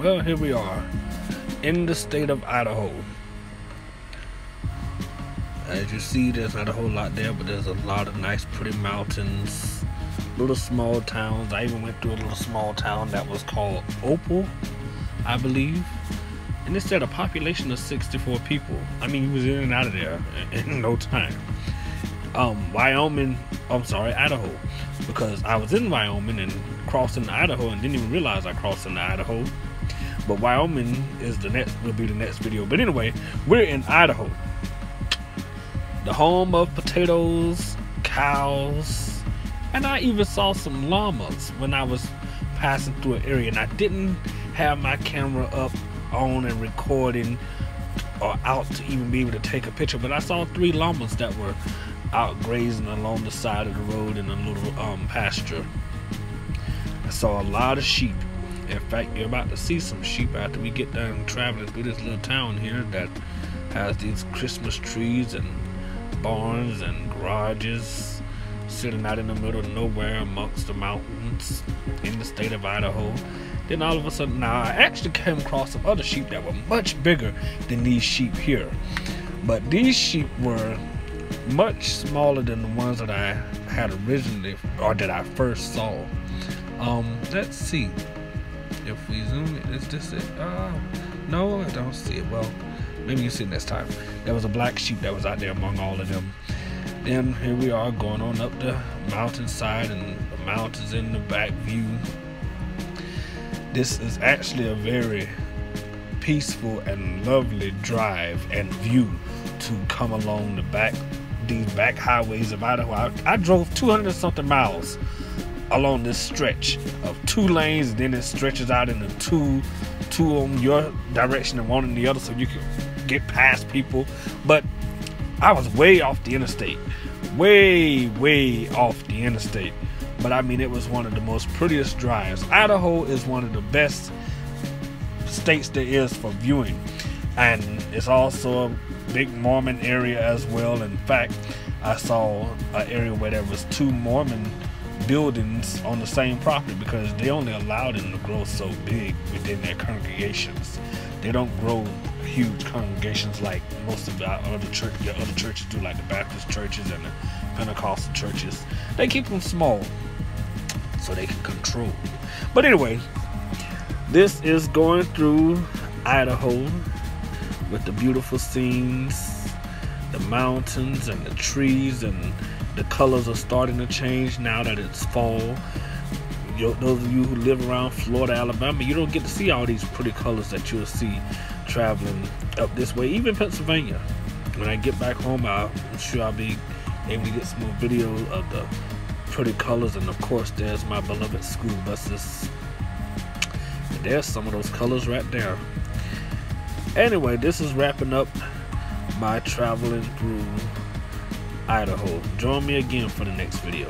Well, here we are in the state of Idaho. As you see, there's not a whole lot there, but there's a lot of nice pretty mountains, little small towns. I even went through a little small town that was called Opal, I believe, and it said a population of 64 people. I mean, he was in and out of there in no time. Idaho, because I was in Wyoming and crossed into Idaho and didn't even realize I crossed into Idaho. But Wyoming is will be the next video. But anyway, we're in Idaho, the home of potatoes, cows, and I even saw some llamas when I was passing through an area, and I didn't have my camera up on and recording or out to even be able to take a picture, but I saw 3 llamas that were out grazing along the side of the road in a little pasture. I saw a lot of sheep. In fact, you're about to see some sheep after we get done traveling through this little town here that has these Christmas trees and barns and garages sitting out in the middle of nowhere amongst the mountains in the state of Idaho. Then all of a sudden, now I actually came across some other sheep that were much bigger than these sheep here, but these sheep were much smaller than the ones that I had originally, or that I first saw. Let's see if we zoom it. Is this it? No, I don't see it. Well, maybe you see it next time. There was a black sheep that was out there among all of them. Then here we are going on up the mountainside, and the mountains in the back view. This is actually a very peaceful and lovely drive and view to come along these back highways of Idaho. I drove 200 something miles along this stretch of 2 lanes, and then it stretches out into two on your direction and 1 in the other, so you can get past people. But I was way off the interstate, way off the interstate. But I mean, it was one of the most prettiest drives. Idaho is one of the best states there is for viewing, and it's also a big Mormon area as well. In fact, I saw an area where there was 2 Mormon buildings on the same property, because they only allow them to grow so big within their congregations. They don't grow huge congregations like most of the other churches do, like the Baptist churches and the Pentecostal churches. They keep them small so they can control. But anyway, this is going through Idaho with the beautiful scenes, the mountains and the trees, and the colors are starting to change now that it's fall. Those of you who live around Florida, Alabama, you don't get to see all these pretty colors that you'll see traveling up this way. Even Pennsylvania. When I get back home, I'm sure I'll be able to get some more video of the pretty colors. And of course, there's my beloved school buses. And there's some of those colors right there. Anyway, this is wrapping up my traveling through Idaho. Join me again for the next video.